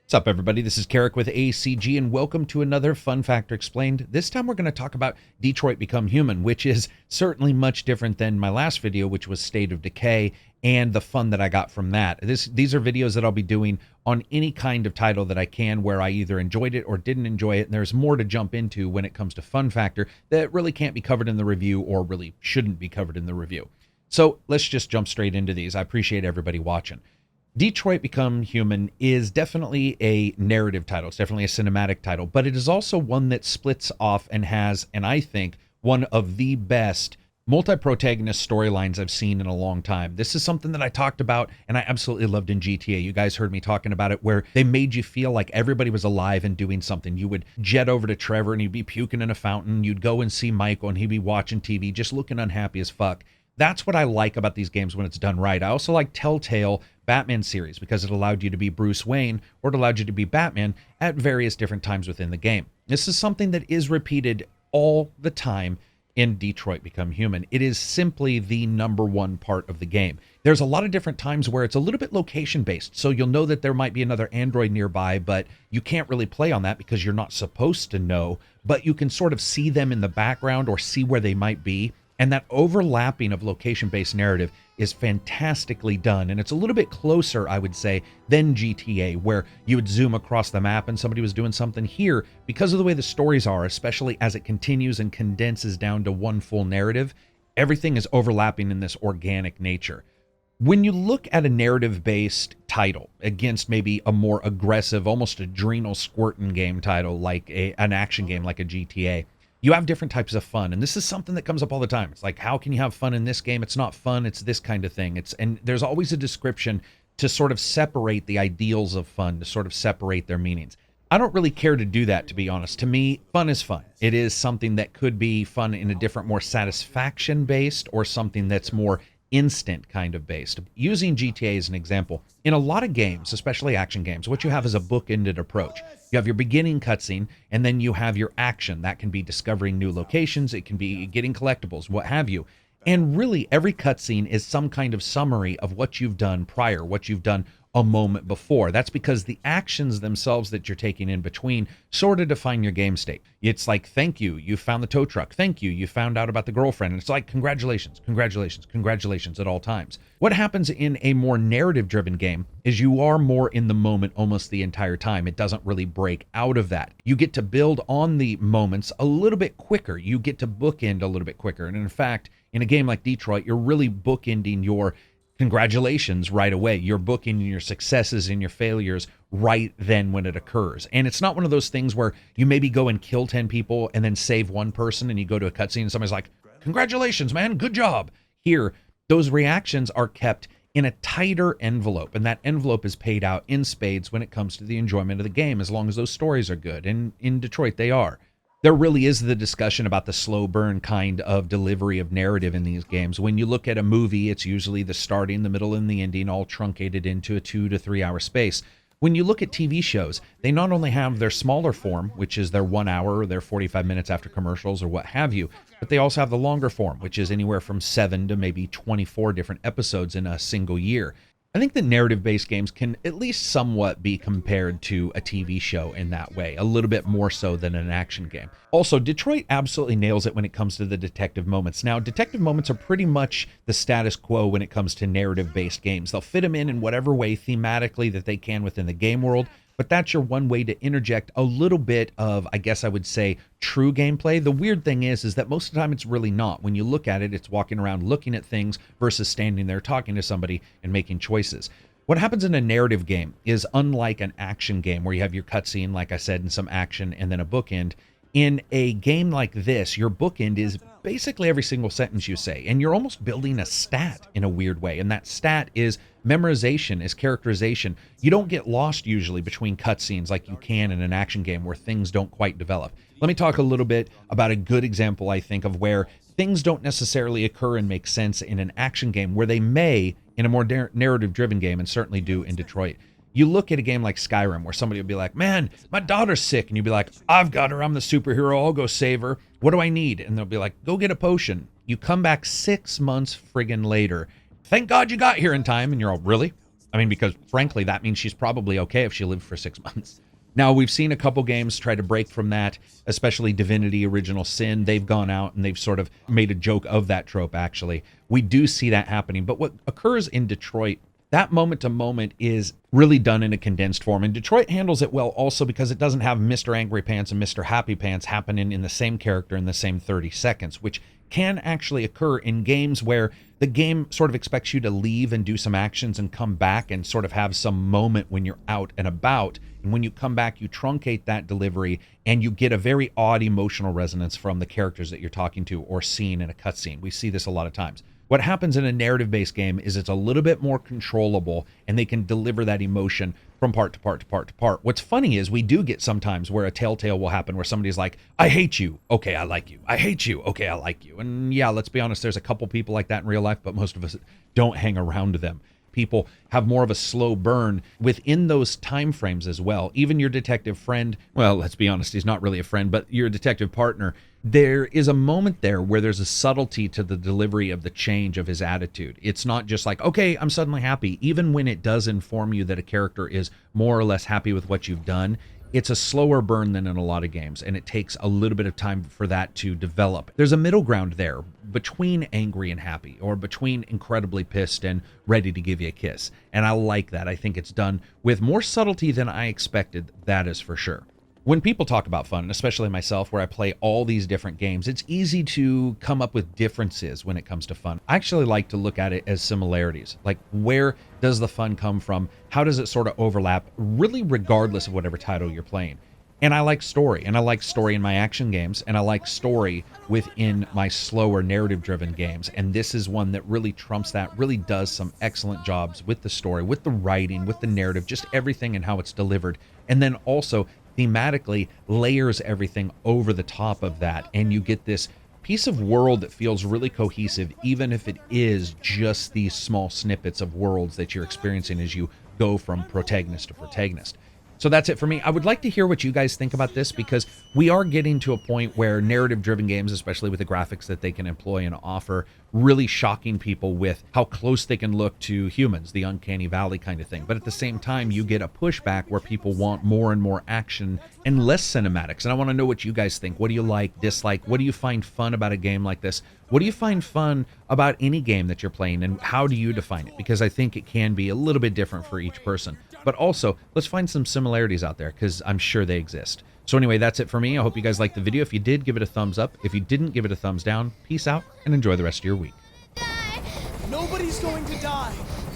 What's up, everybody? This is Karak with ACG, and welcome to another Funfactor Explained. This time we're going to talk about Detroit Become Human, which is certainly much different than my last video, which was State of Decay, and the fun that I got from that. These are videos that I'll be doing on any kind of title that I can where I either enjoyed it or didn't enjoy it, and there's more to jump into when it comes to Funfactor that really can't be covered in the review or really shouldn't be covered in the review. So let's just jump straight into these. I appreciate everybody watching. Detroit Become Human is definitely a narrative title. It's definitely a cinematic title, but it is also one that splits off and has, and I think, one of the best multi-protagonist storylines I've seen in a long time. This is something that I talked about and I absolutely loved in GTA. You guys heard me talking about it, where they made you feel like everybody was alive and doing something. You would jet over to Trevor and he'd be puking in a fountain. You'd go and see Michael and he'd be watching TV, just looking unhappy as fuck. That's what I like about these games when it's done right. I also like Telltale Batman series because it allowed you to be Bruce Wayne or it allowed you to be Batman at various different times within the game. This is something that is repeated all the time in Detroit Become Human. It is simply the #1 part of the game. There's a lot of different times where it's a little bit location based. So you'll know that there might be another android nearby, but you can't really play on that because you're not supposed to know, but you can sort of see them in the background or see where they might be. And that overlapping of location-based narrative is fantastically done. And it's a little bit closer, I would say, than GTA, where you would zoom across the map and somebody was doing something. Here, because of the way the stories are, especially as it continues and condenses down to one full narrative, everything is overlapping in this organic nature. When you look at a narrative-based title against maybe a more aggressive, almost adrenal squirting game title like an action game like a GTA, you have different types of fun, and this is something that comes up all the time. It's like, how can you have fun in this game? It's not fun. It's this kind of thing. And there's always a description to sort of separate the ideals of fun, to sort of separate their meanings. I don't really care to do that, to be honest. To me, fun is fun. It is something that could be fun in a different, more satisfaction-based, or something that's more instant kind of based. Using GTA as an example, in a lot of games, especially action games, what you have is a bookended approach. You have your beginning cutscene, and then you have your action. That can be discovering new locations, it can be getting collectibles, what have you. And really, every cutscene is some kind of summary of what you've done prior, what you've done a moment before. That's because the actions themselves that you're taking in between sort of define your game state. It's like, thank you, you found the tow truck. Thank you, you found out about the girlfriend. And it's like, congratulations, congratulations, congratulations at all times. What happens in a more narrative-driven game is you are more in the moment almost the entire time. It doesn't really break out of that. You get to build on the moments a little bit quicker. You get to bookend a little bit quicker. And in fact, in a game like Detroit, you're really bookending your congratulations right away. You're booking your successes and your failures right then when it occurs. And it's not one of those things where you maybe go and kill 10 people and then save one person and you go to a cutscene and somebody's like, congratulations, man, good job. Here, those reactions are kept in a tighter envelope, and that envelope is paid out in spades when it comes to the enjoyment of the game, as long as those stories are good. And in Detroit, they are. There really is the discussion about the slow burn kind of delivery of narrative in these games. When you look at a movie, it's usually the starting, the middle, and the ending all truncated into a 2 to 3 hour space. When you look at TV shows, they not only have their smaller form, which is their 1 hour or their 45 minutes after commercials or what have you, but they also have the longer form, which is anywhere from 7 to maybe 24 different episodes in a single year. I think that narrative-based games can at least somewhat be compared to a TV show in that way, a little bit more so than an action game. Also, Detroit absolutely nails it when it comes to the detective moments. Now, detective moments are pretty much the status quo when it comes to narrative-based games. They'll fit them in whatever way thematically that they can within the game world, but that's your one way to interject a little bit of, I guess I would say, true gameplay. The weird thing is that most of the time it's really not. When you look at it, it's walking around looking at things versus standing there talking to somebody and making choices. What happens in a narrative game is unlike an action game where you have your cutscene, like I said, and some action and then a bookend. In a game like this, your bookend is basically every single sentence you say, and you're almost building a stat in a weird way, and that stat is memorization, is characterization. You don't get lost usually between cutscenes like you can in an action game where things don't quite develop. Let me talk a little bit about a good example, I think, of where things don't necessarily occur and make sense in an action game, where they may in a more narrative-driven game, and certainly do in Detroit. You look at a game like Skyrim where somebody will be like, man, my daughter's sick. And you'll be like, I've got her. I'm the superhero. I'll go save her. What do I need? And they'll be like, go get a potion. You come back 6 months friggin' later. Thank God you got here in time. And you're all, really? I mean, because frankly, that means she's probably okay if she lived for 6 months. Now, we've seen a couple games try to break from that, especially Divinity Original Sin. They've gone out and they've sort of made a joke of that trope, actually. We do see that happening. But what occurs in Detroit, that moment to moment is really done in a condensed form. And Detroit handles it well also because it doesn't have Mr. Angry Pants and Mr. Happy Pants happening in the same character in the same 30 seconds, which can actually occur in games where the game sort of expects you to leave and do some actions and come back and sort of have some moment when you're out and about. And when you come back, you truncate that delivery and you get a very odd emotional resonance from the characters that you're talking to or seeing in a cutscene. We see this a lot of times. What happens in a narrative-based game is it's a little bit more controllable and they can deliver that emotion from part to part to part to part. What's funny is we do get sometimes where a telltale will happen where somebody's like, I hate you. Okay, I like you. I hate you. Okay, I like you. And yeah, let's be honest, there's a couple people like that in real life, but most of us don't hang around them. People have more of a slow burn within those time frames as well. Even your detective friend, well, let's be honest, he's not really a friend, but your detective partner, there is a moment there where there's a subtlety to the delivery of the change of his attitude. It's not just like, okay, I'm suddenly happy. Even when it does inform you that a character is more or less happy with what you've done, it's a slower burn than in a lot of games, and it takes a little bit of time for that to develop. There's a middle ground there between angry and happy, or between incredibly pissed and ready to give you a kiss. And I like that. I think it's done with more subtlety than I expected, that is for sure. When people talk about fun, and especially myself, where I play all these different games, it's easy to come up with differences when it comes to fun. I actually like to look at it as similarities. Like, where does the fun come from? How does it sort of overlap, really regardless of whatever title you're playing? And I like story, and I like story in my action games, and I like story within my slower narrative-driven games. And this is one that really trumps that, really does some excellent jobs with the story, with the writing, with the narrative, just everything and how it's delivered. And then also thematically layers everything over the top of that, and you get this piece of world that feels really cohesive, even if it is just these small snippets of worlds that you're experiencing as you go from protagonist to protagonist. So that's it for me. I would like to hear what you guys think about this, because we are getting to a point where narrative-driven games, especially with the graphics that they can employ and offer, really shocking people with how close they can look to humans, the uncanny valley kind of thing. But at the same time, you get a pushback where people want more and more action and less cinematics. And I want to know what you guys think. What do you like, dislike? What do you find fun about a game like this? What do you find fun about any game that you're playing, and how do you define it? Because I think it can be a little bit different for each person. But also, let's find some similarities out there, because I'm sure they exist. So anyway, that's it for me. I hope you guys liked the video. If you did, give it a thumbs up. If you didn't, give it a thumbs down. Peace out, and enjoy the rest of your week. Nobody's going to die.